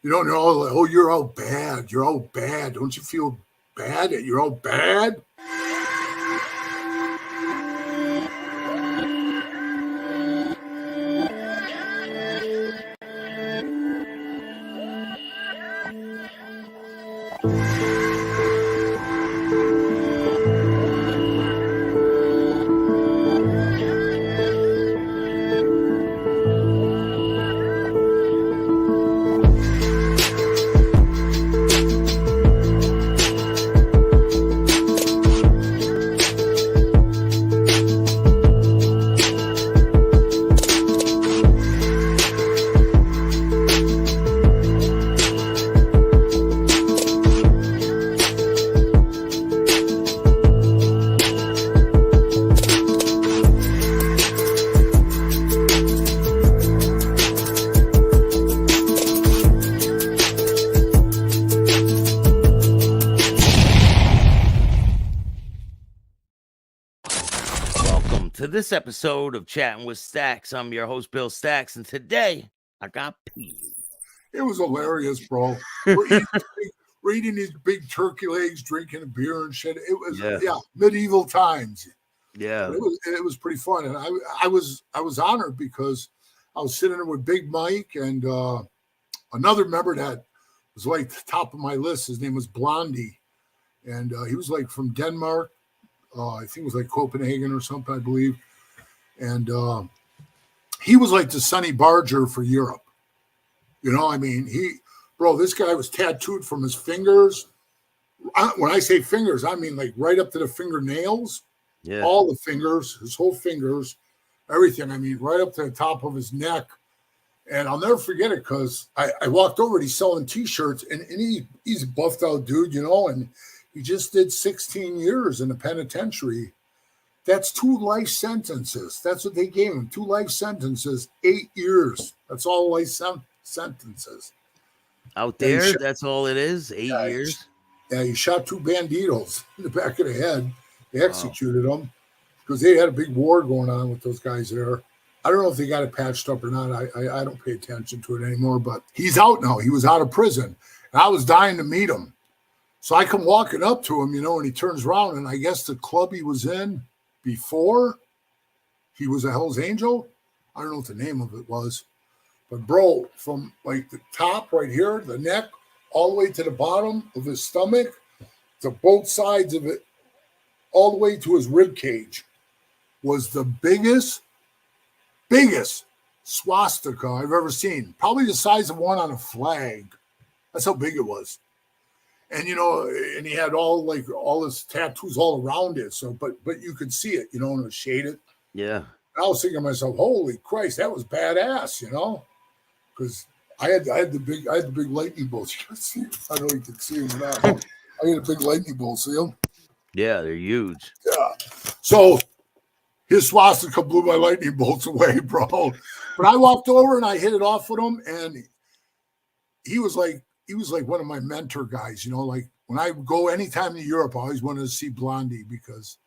You know, and they're all like, oh, you're all bad. You're all bad. Don't you feel bad that you're all bad? To this episode of Chatting with Staxx. I'm your host, Bill Staxx, and today I got PeeWee. It was hilarious, bro. We're eating these big turkey legs, drinking a beer and shit. It was medieval times. Yeah, it was pretty fun, and I was honored because I was sitting there with Big Mike and another member that was like the top of my list. His name was Blondie, and he was like from Denmark. I think it was like Copenhagen or something, I believe. And he was like the Sonny Barger for Europe. You know, I mean, this guy was tattooed from his fingers. When I say fingers, I mean like right up to the fingernails. Yeah. All the fingers, his whole fingers, everything. I mean, right up to the top of his neck. And I'll never forget it because I walked over and he's selling T-shirts. And he's a buffed out dude, you know, and he just did 16 years in the penitentiary. That's 2 life sentences. That's what they gave him. 2 life sentences, 8 years. That's all life sentences. Out there, that's all it is, 8 years? He shot 2 banditos in the back of the head. They executed them because they had a big war going on with those guys there. I don't know if they got it patched up or not. I don't pay attention to it anymore, but he's out now. He was out of prison. And I was dying to meet him. So I come walking up to him, you know, and he turns around, and I guess the club he was in before, he was a Hell's Angel. I don't know what the name of it was. But, bro, from like the top right here, the neck, all the way to the bottom of his stomach, to both sides of it, all the way to his rib cage, was the biggest swastika I've ever seen. Probably the size of one on a flag. That's how big it was. And, you know, and he had all his tattoos all around it. So, but you could see it, you know, and it was shaded. Yeah. And I was thinking to myself, holy Christ, that was badass, you know, because I had the big lightning bolts. You can see, I don't know if you can see them now. I had a big lightning bolt. See them? Yeah, they're huge. Yeah. So his swastika blew my lightning bolts away, bro. But I walked over and I hit it off with him, and he was like one of my mentor guys, you know, like when I go anytime to Europe, I always wanted to see Blondie because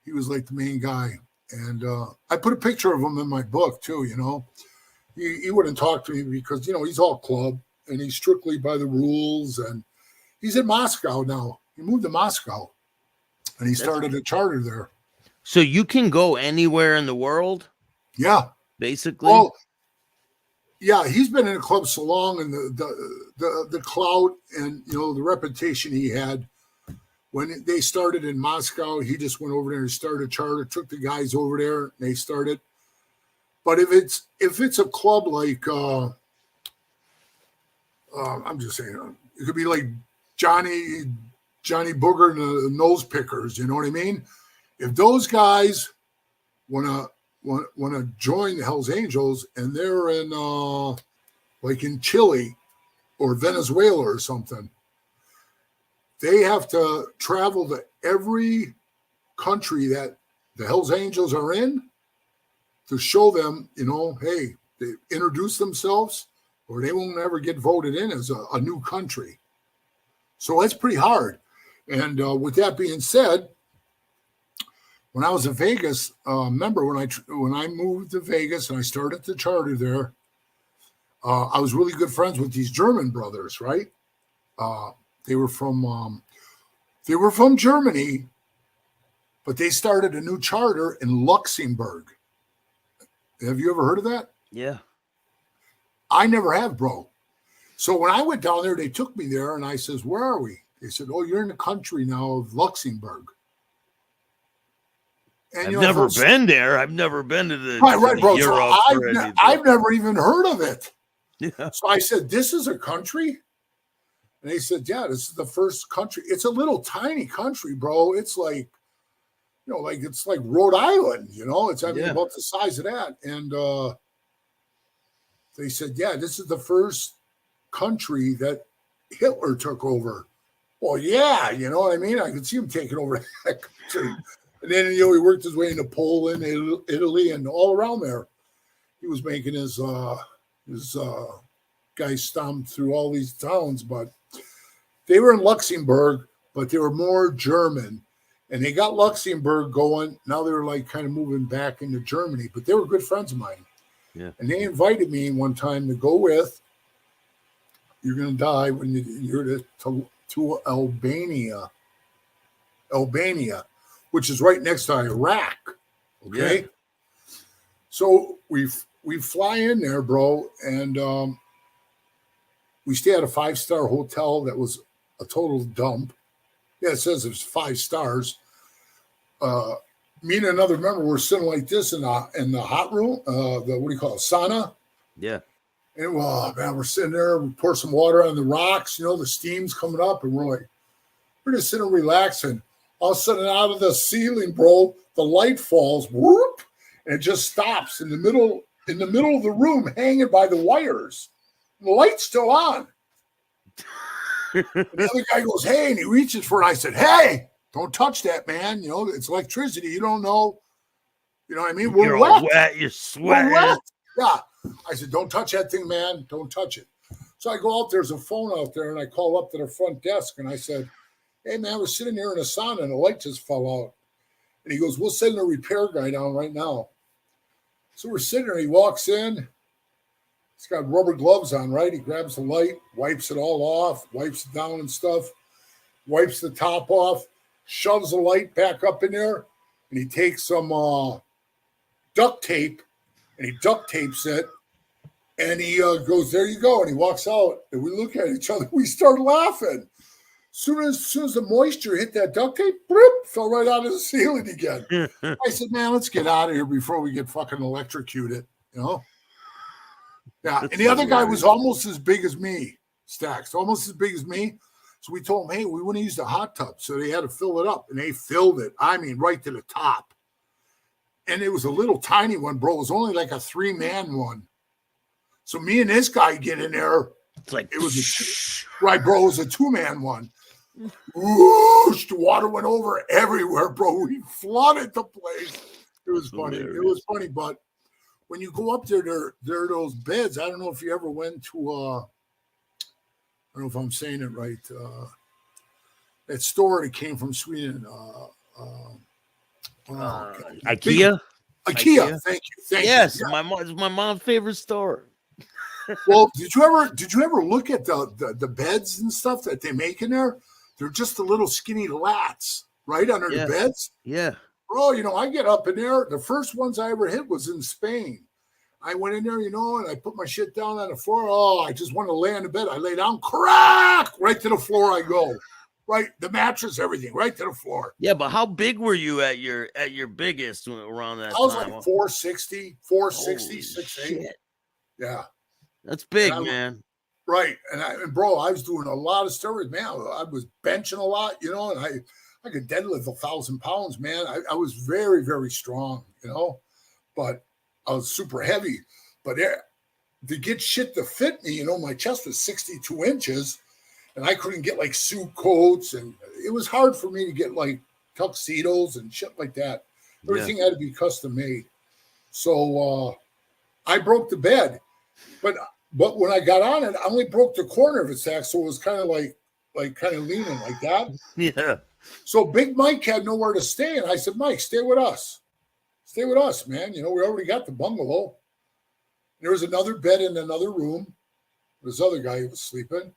he was like the main guy. And I put a picture of him in my book too, you know. He wouldn't talk to me because, you know, he's all club and he's strictly by the rules. And he's in Moscow now. He moved to Moscow and he started a charter there. So you can go anywhere in the world? Yeah. Basically? Well, yeah, he's been in the club so long, and the clout and, you know, the reputation he had. When they started in Moscow, he just went over there and started a charter, took the guys over there, and they started. But if it's a club like I'm just saying, it could be like Johnny Booger and the Nose Pickers, you know what I mean? If those guys want to join the Hells Angels and they're in like in Chile or Venezuela or something, they have to travel to every country that the Hells Angels are in to show them, you know, hey, they introduce themselves or they won't ever get voted in as a new country. So that's pretty hard. And with that being said, when I was in Vegas, remember when I moved to Vegas and I started the charter there, I was really good friends with these German brothers, right? They were from Germany, but they started a new charter in Luxembourg. Have you ever heard of that? Yeah. I never have, bro. So when I went down there, they took me there, and I says, "Where are we?" They said, "Oh, you're in the country now of Luxembourg." And, I've never been there. I've never been to the right, bro. Europe So I've never even heard of it. Yeah. So I said, "This is a country?" And they said, "Yeah, this is the first country. It's a little tiny country, bro. It's like, it's like Rhode Island, It's about the size of that." And they said, "Yeah, this is the first country that Hitler took over." Well, yeah, you know what I mean? I could see him taking over that country. And then, he worked his way into Poland, Italy, and all around there. He was making his guys stomp through all these towns, but they were in Luxembourg, but they were more German. And they got Luxembourg going. Now they're like kind of moving back into Germany, but they were good friends of mine. Yeah. And they invited me one time to go with, you're going to die when you're to Albania, which is right next to Iraq. Okay. Yeah. So we fly in there, bro. And we stay at a 5-star hotel that was a total dump. Yeah, it says it was 5 stars. Me and another member were sitting like this in the hot room, sauna. Yeah. And man, we're sitting there, we pour some water on the rocks, the steam's coming up, and we're just sitting relaxing. All of a sudden, out of the ceiling, bro, the light falls, whoop, and it just stops in the middle of the room, hanging by the wires. And the light's still on. And the other guy goes, "Hey," and he reaches for it. I said, "Hey, don't touch that, man. It's electricity. You don't know. You know what I mean? We're wet. You're sweating." We're wet. Yeah. I said, "Don't touch that thing, man. Don't touch it." So I go out, there's a phone out there, and I call up to the front desk, and I said, "Hey, man, we're sitting here in a sauna, and the light just fell out." And he goes, "We'll send a repair guy down right now." So we're sitting there. He walks in. He's got rubber gloves on, right? He grabs the light, wipes it all off, wipes it down and stuff, wipes the top off, shoves the light back up in there, and he takes some duct tape, and he duct tapes it, and he goes, "There you go," and he walks out, and we look at each other. We start laughing. Soon as the moisture hit that duct tape, bloop, fell right out of the ceiling again. I said, "Man, let's get out of here before we get fucking electrocuted," Yeah. That's and the other guy was almost as big as me, Staxx, almost as big as me. So we told him, "Hey, we want to use the hot tub." So they had to fill it up, and they filled it. I mean, right to the top. And it was a little tiny one, bro. It was only like a 3-man one. So me and this guy get in there. It's like it was right, bro. It was a 2-man one. Whoosh, the water went over everywhere, bro. We flooded the place. It was funny. Hilarious. It was funny, but when you go up there are those beds. I don't know if you ever went to I don't know if I'm saying it right. That store that came from Sweden. IKEA. IKEA. Thank you. Yes, yeah. It's my mom's favorite store. Well, did you ever look at the beds and stuff that they make in there? They're just the little skinny lats right under the beds. Yeah. Bro, I get up in there. The first ones I ever hit was in Spain. I went in there, and I put my shit down on the floor. Oh, I just want to lay on the bed. I lay down, crack, right to the floor I go. Right, the mattress, everything, right to the floor. Yeah, but how big were you at your biggest around that time? I was like 460, 6'8". Yeah. That's big, man. Right. And bro, I was doing a lot of steroids, man. I was benching a lot, and I could deadlift 1,000 pounds, man. I was very, very strong, but I was super heavy. But to get shit to fit me, my chest was 62 inches, and I couldn't get like suit coats, and it was hard for me to get like tuxedos and shit like that. Everything had to be custom made. So I broke the bed, but when I got on it, I only broke the corner of its back, so it was kind of like kind of leaning like that. Yeah. So Big Mike had nowhere to stay, and I said, "Mike, stay with us. Stay with us, man. We already got the bungalow." There was another bed in another room. This other guy was sleeping.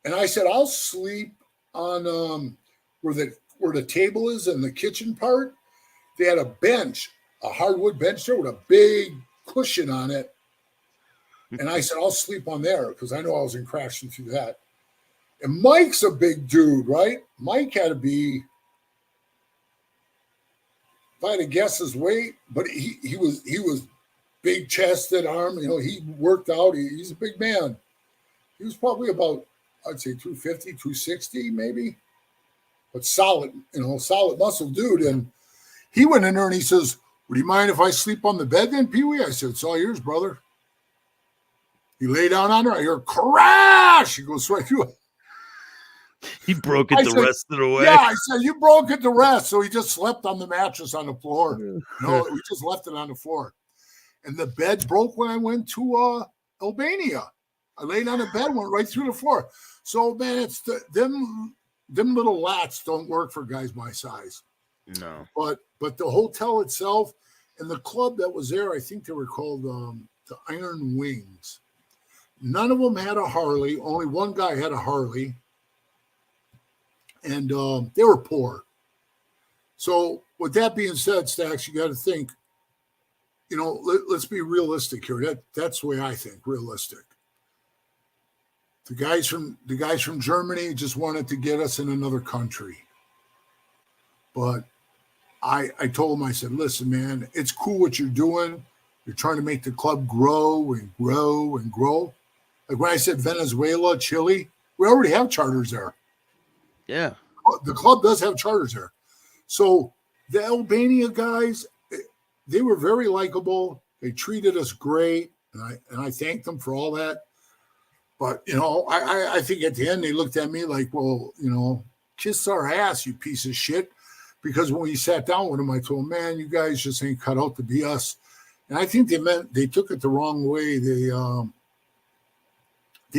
And I said, I'll sleep on where the table is in the kitchen part. They had a bench, a hardwood bench there with a big cushion on it. And I said, I'll sleep on there because I know I wasn't crashing through that. And Mike's a big dude, right? Mike had to be, if I had to guess his weight, but he was big chested arm. He worked out. He's a big man. He was probably about, I'd say 250, 260 maybe, but solid, solid muscle dude. And he went in there and he says, would you mind if I sleep on the bed then, PeeWee? I said, it's all yours, brother. He lay down on there. I hear crash. He goes right through it. He broke it the rest of the way. Yeah, I said, you broke it the rest. So he just slept on the mattress on the floor. No, we just left it on the floor. And the bed broke when I went to Albania. I laid on the bed, went right through the floor. So, man, it's them little lats don't work for guys my size. No. But the hotel itself and the club that was there, I think they were called the Iron Wings. None of them had a Harley. Only one guy had a Harley. And they were poor. So with that being said, Staxx, you got to think, let's be realistic here. That's the way I think, realistic. The guys from Germany just wanted to get us in another country. But I told them, I said, listen, man, it's cool what you're doing. You're trying to make the club grow and grow and grow. Like when I said Venezuela, Chile, we already have charters there. Yeah. The club does have charters there. So the Albania guys, they were very likable. They treated us great. And I thanked them for all that. But, I think at the end they looked at me like, well, kiss our ass, you piece of shit. Because when we sat down with them, I told them, man, you guys just ain't cut out to be us. And I think they took it the wrong way. They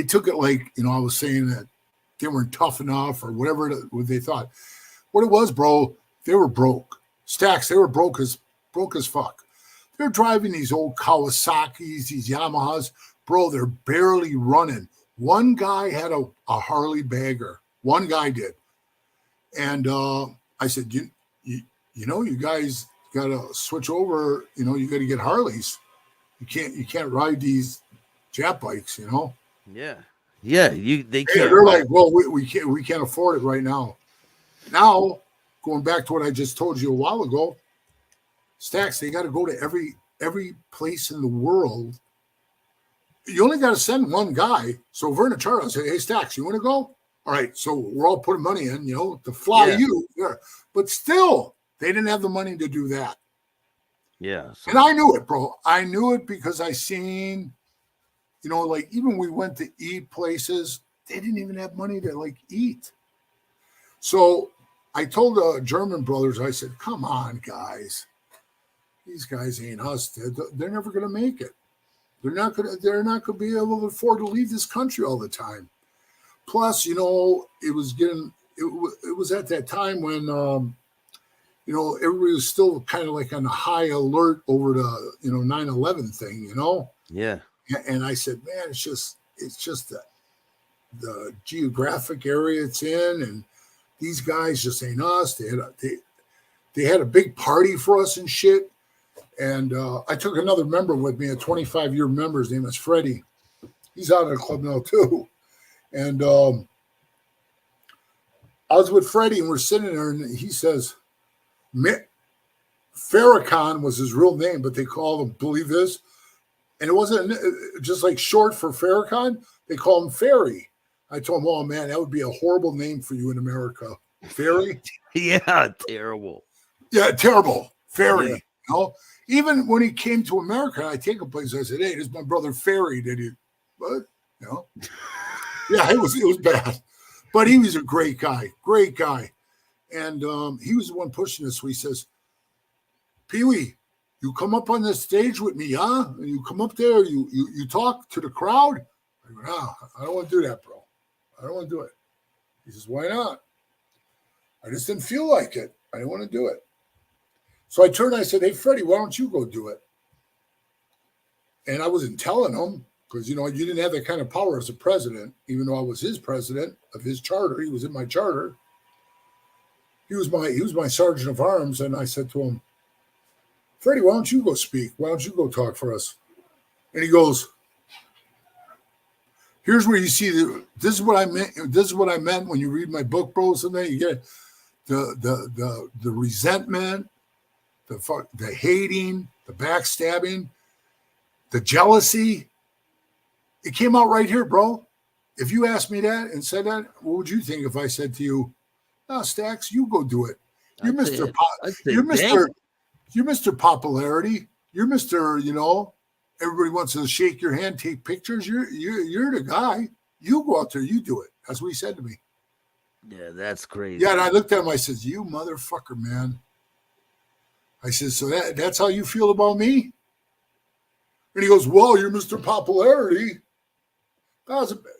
took it like, I was saying that they weren't tough enough or whatever they thought. What it was, bro, they were broke. Staxx, they were broke as fuck. They're driving these old Kawasaki's, these Yamahas. Bro, they're barely running. One guy had a Harley bagger. One guy did. And I said, you guys got to switch over. You got to get Harleys. You can't ride these Jap bikes, Yeah. Yeah, they can't. They're like, well, we can't afford it right now. Now, going back to what I just told you a while ago, Staxx, they got to go to every place in the world. You only got to send one guy. So if we're in a charter, I say, hey, Staxx, you want to go? All right, so we're all putting money in, to fly you. Yeah. But still, they didn't have the money to do that. Yeah. So. And I knew it, bro. I knew it because I seen, like even we went to eat places, they didn't even have money to eat. So I told the German brothers, I said, come on, guys. These guys ain't us. They're never going to make it. They're not going to be able to afford to leave this country all the time. Plus, it was at that time when, everybody was still kind of like on a high alert over the, 9/11 thing, Yeah. And I said, man, it's just the geographic area it's in, and these guys just ain't us. They had a big party for us and shit. And I took another member with me, a 25-year member. His name is Freddie. He's out of the club now too. And I was with Freddie, and we're sitting there, and he says, Farrakhan was his real name, but they called him, believe this, and it wasn't just like short for Farrakhan. They call him Ferry. I told him, oh, man, that would be a horrible name for you in America. Ferry? Yeah, terrible. Yeah, terrible. Ferry. Yeah. Even when he came to America, I take a place, I said, hey, this is my brother Ferry. Did he? What? Yeah, it was bad. But he was a great guy. And he was the one pushing us. So he says, PeeWee, you come up on the stage with me, huh? And you come up there, you talk to the crowd. I go, no, I don't want to do that, bro. I don't want to do it. He says, why not? I just didn't feel like it. I didn't want to do it. So I turned and I said, hey, Freddie, why don't you go do it? And I wasn't telling him because, you didn't have that kind of power as a president, even though I was his president of his charter. He was in my charter. He was my sergeant of arms. And I said to him, Freddie, why don't you go speak? Why don't you go talk for us? And he goes, here's where you see this is what I meant. This is what I meant when you read my book, bro. Something you get the resentment, the hating, the backstabbing, the jealousy. It came out right here, bro. If you asked me that and said that, what would you think if I said to you, "No, Staxx, you go do it. You're Mr. You're Mr. Popularity. You're Mr. Everybody wants to shake your hand, take pictures. You're the guy. You go out there, you do it." That's what he said to me. Yeah, that's crazy. Yeah, and I looked at him. I said, "You motherfucker, man." I said, "So that's how you feel about me?" And he goes, "Well, you're Mr. Popularity."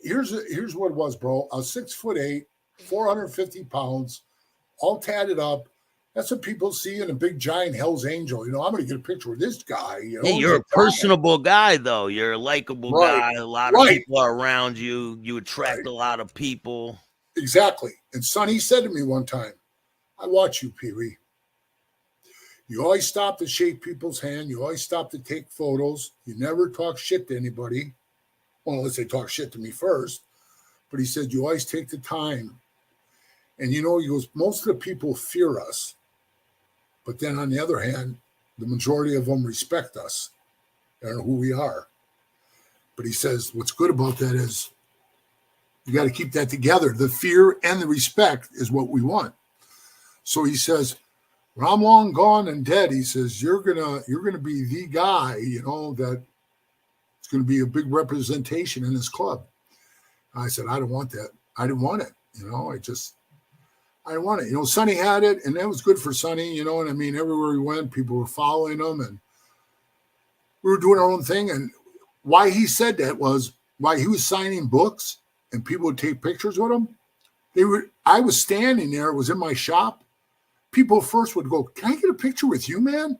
Here's what it was, bro. I was 6'8", 450 pounds, all tatted up. That's what people see in a big giant Hell's Angel. I'm going to get a picture with this guy. Hey, you're a personable guy, though. You're a likable guy. A lot of people are around you. You attract a lot of people. Exactly. And Sonny said to me one time, "I watch you, PeeWee. You always stop to shake people's hand. You always stop to take photos. You never talk shit to anybody. Well, unless they talk shit to me first." But he said, "You always take the time." And he goes, most of the people fear us. But then on the other hand, the majority of them respect us and who we are. But he says, what's good about that is you got to keep that together. The fear and the respect is what we want. So he says, when I'm long gone and dead, he says, you're gonna be the guy, that it's going to be a big representation in this club. And I said, I don't want that. I didn't want it. I didn't want it. Sonny had it, and that was good for Sonny, what I mean? Everywhere he went, people were following him, and we were doing our own thing. And why he said that was why he was signing books, and people would take pictures with him. I was standing there, it was in my shop. People first would go, "Can I get a picture with you, man?"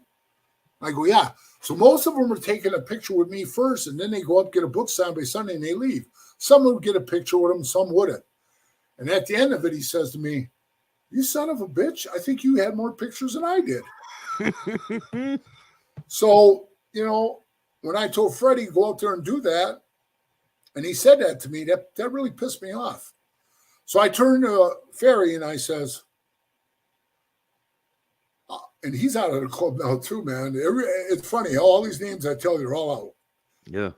I go, "Yeah." So most of them are taking a picture with me first, and then they go up, get a book signed by Sunday, and they leave. Some would get a picture with him, some wouldn't. And at the end of it, he says to me, "You son of a bitch, I think you had more pictures than I did." So, when I told Freddie, go out there and do that, and he said that to me, that really pissed me off. So I turned to Ferry and I says, and he's out of the club now too, man. It's funny, all these names I tell you are all out. Yeah.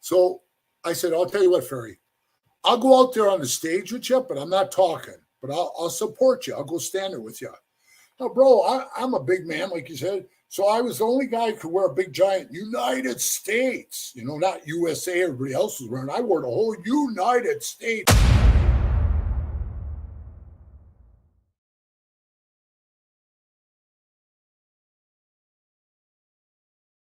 So I said, I'll tell you what, Ferry, I'll go out there on the stage with you, but I'm not talking. But I'll support you. I'll go stand there with you. Now, bro, I'm a big man, like you said. So I was the only guy who could wear a big giant United States, not USA. Everybody else was wearing. I wore the whole United States